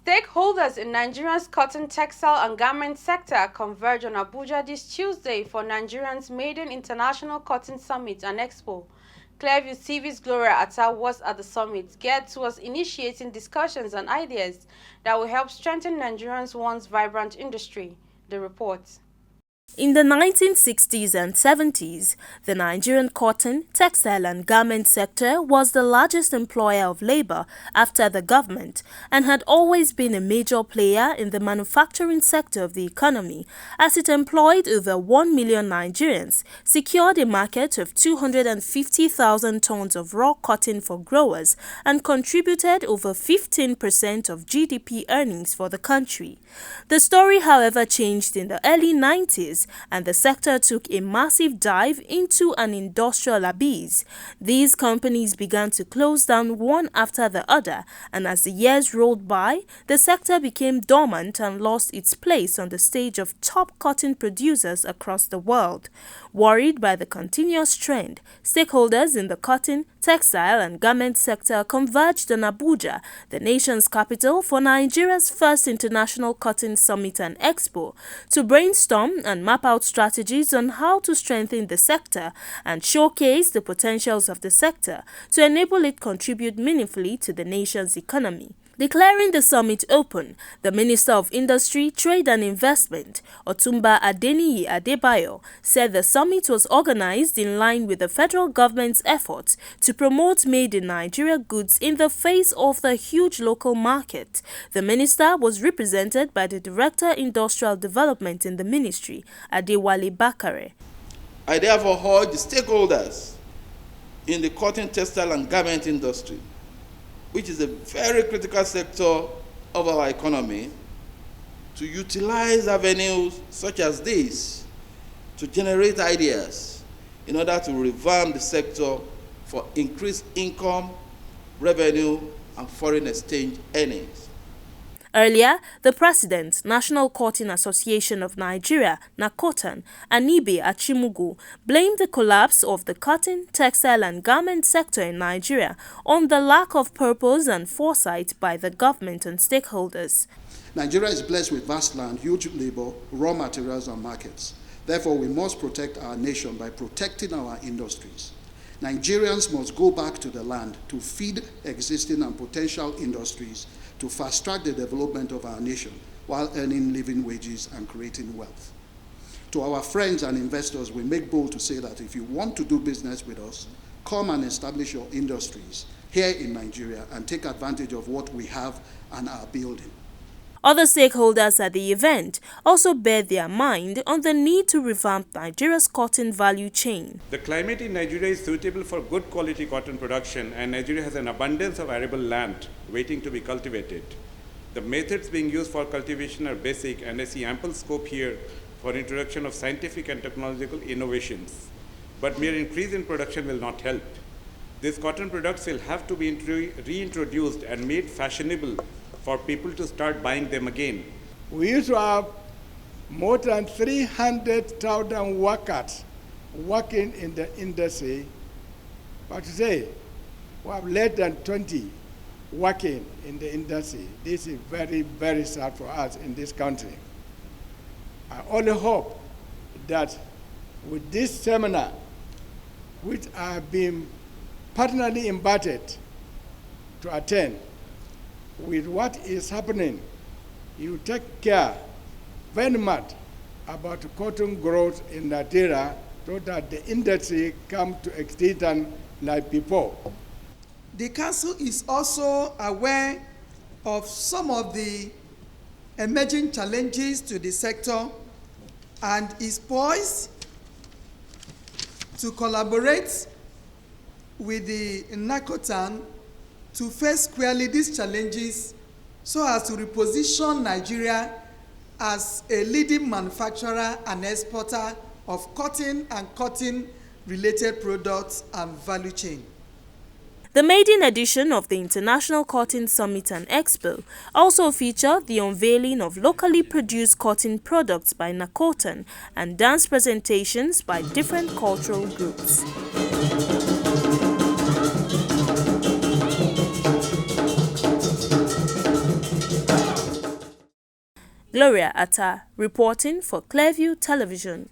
Stakeholders in Nigeria's cotton, textile and garment sector converge on Abuja this Tuesday for Nigeria's maiden International Cotton Summit and Expo. Clearview TV's Gloria Atta was at the summit, geared towards initiating discussions and ideas that will help strengthen Nigeria's once vibrant industry. The report. In the 1960s and 70s, the Nigerian cotton, textile and garment sector was the largest employer of labor after the government and had always been a major player in the manufacturing sector of the economy, as it employed over 1 million Nigerians, secured a market of 250,000 tons of raw cotton for growers, and contributed over 15% of GDP earnings for the country. The story, however, changed in the early 90s, and the sector took a massive dive into an industrial abyss. These companies began to close down one after the other, and as the years rolled by, the sector became dormant and lost its place on the stage of top cotton producers across the world. Worried by the continuous trend, stakeholders in the cotton, textile and garment sector converged on Abuja, the nation's capital, for Nigeria's first International Cotton Summit and Expo, to brainstorm and map out strategies on how to strengthen the sector and showcase the potentials of the sector to enable it contribute meaningfully to the nation's economy. Declaring the summit open, the Minister of Industry, Trade and Investment, Otumba Adeniyi Adebayo, said the summit was organized in line with the federal government's efforts to promote made-in-Nigeria goods in the face of the huge local market. The minister was represented by the Director Industrial Development in the ministry, Adewale Bakare. I therefore urge the stakeholders in the cotton, textile and garment industry, which is a very critical sector of our economy, to utilize avenues such as this to generate ideas in order to revamp the sector for increased income, revenue, and foreign exchange earnings. Earlier, the President, National Cotton Association of Nigeria, NACOTAN, Anibe Achimugu, blamed the collapse of the cotton, textile and garment sector in Nigeria on the lack of purpose and foresight by the government and stakeholders. Nigeria is blessed with vast land, huge labor, raw materials and markets. Therefore, we must protect our nation by protecting our industries. Nigerians must go back to the land to feed existing and potential industries to fast-track the development of our nation while earning living wages and creating wealth. To our friends and investors, we make bold to say that if you want to do business with us, come and establish your industries here in Nigeria and take advantage of what we have and are building. Other stakeholders at the event also bared their mind on the need to revamp Nigeria's cotton value chain. The climate in Nigeria is suitable for good quality cotton production, and Nigeria has an abundance of arable land waiting to be cultivated. The methods being used for cultivation are basic, and I see ample scope here for introduction of scientific and technological innovations. But mere increase in production will not help. These cotton products will have to be reintroduced and made fashionable for people to start buying them again. We used to have more than 300,000 workers working in the industry, but today we have less than 20 working in the industry. This is very, very sad for us in this country. I only hope that with this seminar, which I have been personally invited to attend, with what is happening, you take care very much about cotton growth in Nigeria so that the industry come to extinction like before. The Council is also aware of some of the emerging challenges to the sector and is poised to collaborate with the NACOTAN to face squarely these challenges so as to reposition Nigeria as a leading manufacturer and exporter of cotton and cotton-related products and value chain. The maiden edition of the International Cotton Summit and Expo also featured the unveiling of locally produced cotton products by NACOTAN and dance presentations by different cultural groups. Gloria Atta, reporting for Clearview Television.